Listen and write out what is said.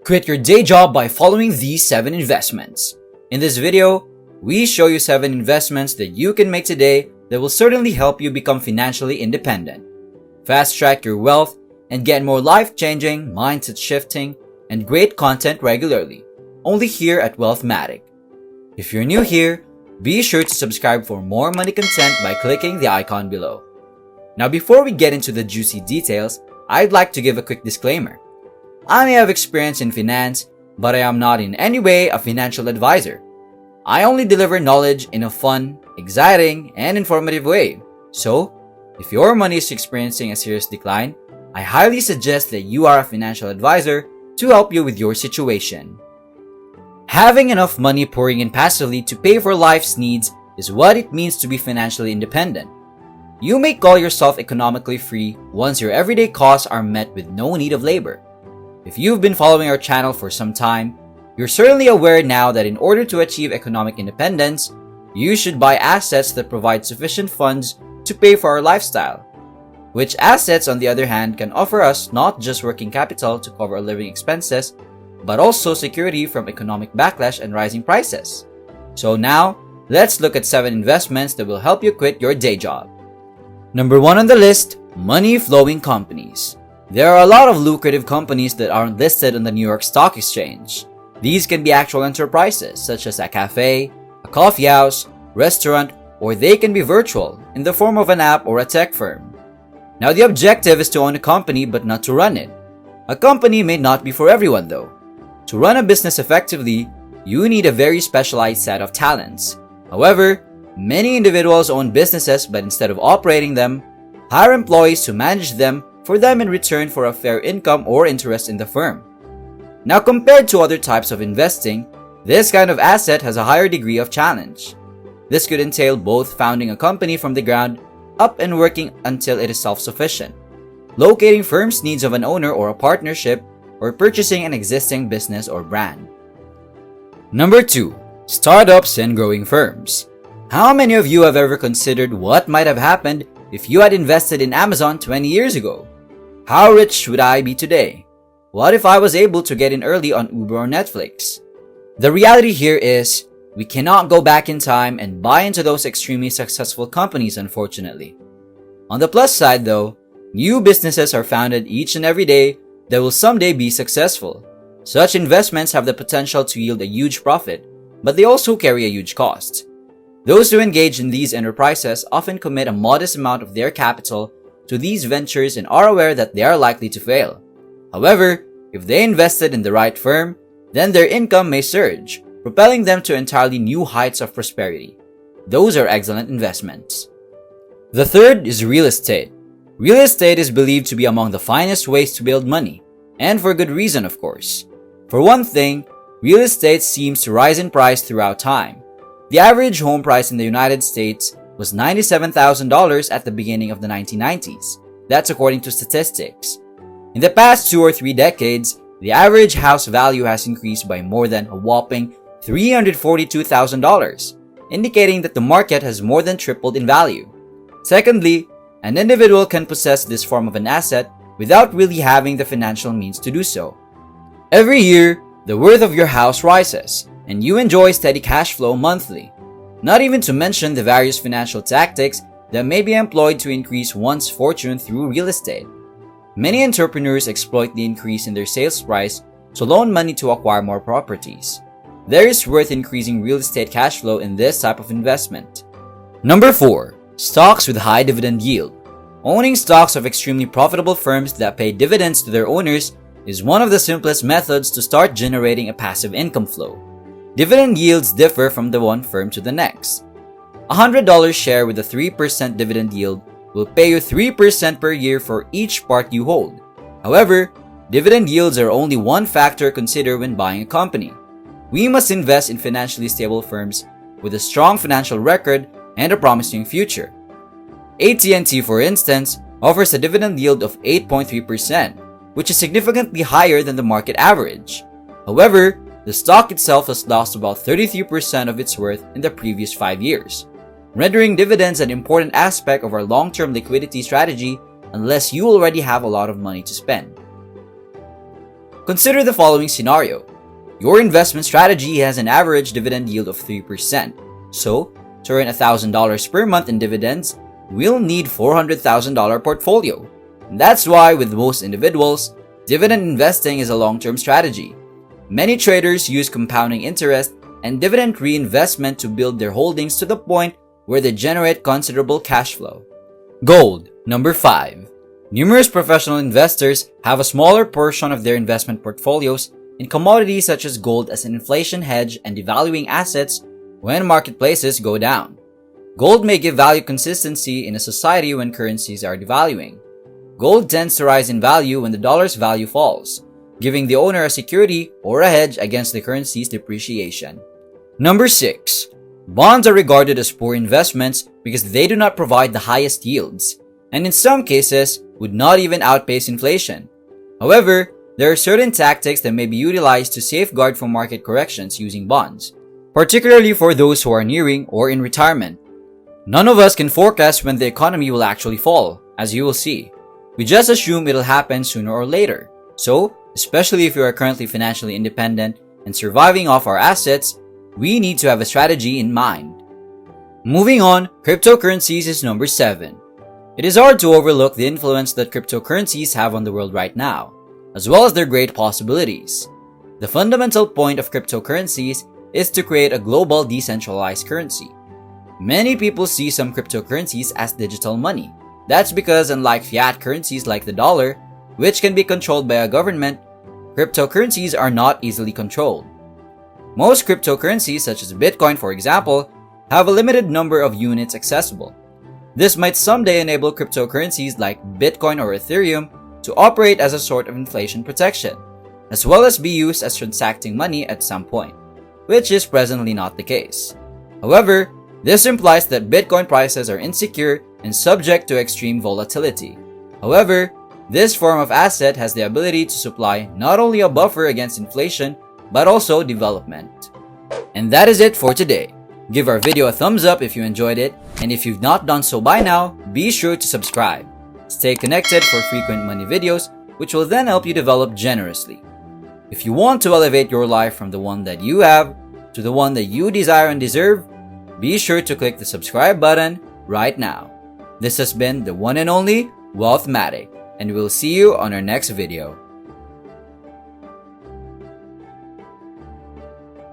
Quit your day job by following these 7 investments. In this video, we show you 7 investments that you can make today that will certainly help you become financially independent. Fast track your wealth and get more life-changing, mindset-shifting, and great content regularly. Only here at WealthMatic. If you're new here, be sure to subscribe for more money content by clicking the icon below. Now before we get into the juicy details, I'd like to give a quick disclaimer. I may have experience in finance, but I am not in any way a financial advisor. I only deliver knowledge in a fun, exciting, and informative way. So, if your money is experiencing a serious decline, I highly suggest that you are a financial advisor to help you with your situation. Having enough money pouring in passively to pay for life's needs is what it means to be financially independent. You may call yourself economically free once your everyday costs are met with no need of labor. If you've been following our channel for some time, you're certainly aware now that in order to achieve economic independence, you should buy assets that provide sufficient funds to pay for our lifestyle. Which assets, on the other hand, can offer us not just working capital to cover our living expenses, but also security from economic backlash and rising prices. So now, let's look at 7 investments that will help you quit your day job. Number 1 on the list, money-flowing companies. There are a lot of lucrative companies that aren't listed on the New York Stock Exchange. These can be actual enterprises such as a cafe, a coffee house, restaurant, or they can be virtual in the form of an app or a tech firm. Now the objective is to own a company but not to run it. A company may not be for everyone though. To run a business effectively, you need a very specialized set of talents. However, many individuals own businesses but instead of operating them, hire employees to manage them for them in return for a fair income or interest in the firm. Now compared to other types of investing, this kind of asset has a higher degree of challenge. This could entail both founding a company from the ground up and working until it is self-sufficient, locating firm's needs of an owner or a partnership, or purchasing an existing business or brand. Number 2. Startups and growing firms. How many of you have ever considered what might have happened if you had invested in Amazon 20 years ago? How rich would I be today? What if I was able to get in early on Uber or Netflix? The reality here is, we cannot go back in time and buy into those extremely successful companies, unfortunately. On the plus side though, new businesses are founded each and every day that will someday be successful. Such investments have the potential to yield a huge profit, but they also carry a huge cost. Those who engage in these enterprises often commit a modest amount of their capital to these ventures and are aware that they are likely to fail. However, if they invested in the right firm, then their income may surge, propelling them to entirely new heights of prosperity. Those are excellent investments. The third is real estate. Real estate is believed to be among the finest ways to build money, and for good reason, of course. For one thing, real estate seems to rise in price throughout time. The average home price in the United States was $97,000 at the beginning of the 1990s. That's according to statistics. In the past 2 or 3 decades, the average house value has increased by more than a whopping $342,000, indicating that the market has more than tripled in value. Secondly, an individual can possess this form of an asset without really having the financial means to do so. Every year, the worth of your house rises, and you enjoy steady cash flow monthly. Not even to mention the various financial tactics that may be employed to increase one's fortune through real estate. Many entrepreneurs exploit the increase in their sales price to loan money to acquire more properties. There is worth increasing real estate cash flow in this type of investment. Number 4. Stocks with high dividend yield. Owning stocks of extremely profitable firms that pay dividends to their owners is one of the simplest methods to start generating a passive income flow. Dividend yields differ from the one firm to the next. A $100 share with a 3% dividend yield will pay you 3% per year for each part you hold. However, dividend yields are only one factor considered when buying a company. We must invest in financially stable firms with a strong financial record and a promising future. AT&T, for instance, offers a dividend yield of 8.3%, which is significantly higher than the market average. However, the stock itself has lost about 33% of its worth in the previous 5 years, rendering dividends an important aspect of our long-term liquidity strategy unless you already have a lot of money to spend. Consider the following scenario. Your investment strategy has an average dividend yield of 3%. So, to earn $1,000 per month in dividends, we'll need $400,000 portfolio. That's why with most individuals, dividend investing is a long-term strategy. Many traders use compounding interest and dividend reinvestment to build their holdings to the point where they generate considerable cash flow. Gold, number 5. Numerous professional investors have a smaller portion of their investment portfolios in commodities such as gold as an inflation hedge and devaluing assets when marketplaces go down. Gold may give value consistency in a society when currencies are devaluing. Gold tends to rise in value when the dollar's value falls, giving the owner a security or a hedge against the currency's depreciation. Number 6. Bonds are regarded as poor investments because they do not provide the highest yields, and in some cases would not even outpace inflation. However, there are certain tactics that may be utilized to safeguard from market corrections using bonds, particularly for those who are nearing or in retirement. None of us can forecast when the economy will actually fall, as you will see. We just assume it'll happen sooner or later. So, especially if you are currently financially independent and surviving off our assets, we need to have a strategy in mind. Moving on, cryptocurrencies is number 7. It is hard to overlook the influence that cryptocurrencies have on the world right now, as well as their great possibilities. The fundamental point of cryptocurrencies is to create a global decentralized currency. Many people see some cryptocurrencies as digital money. That's because unlike fiat currencies like the dollar, which can be controlled by a government, cryptocurrencies are not easily controlled. Most cryptocurrencies, such as Bitcoin for example, have a limited number of units accessible. This might someday enable cryptocurrencies like Bitcoin or Ethereum to operate as a sort of inflation protection, as well as be used as transacting money at some point, which is presently not the case. However, this implies that Bitcoin prices are insecure and subject to extreme volatility. However, this form of asset has the ability to supply not only a buffer against inflation, but also development. And that is it for today. Give our video a thumbs up if you enjoyed it, and if you've not done so by now, be sure to subscribe. Stay connected for frequent money videos, which will then help you develop generously. If you want to elevate your life from the one that you have to the one that you desire and deserve, be sure to click the subscribe button right now. This has been the one and only WealthMatic, and we'll see you on our next video.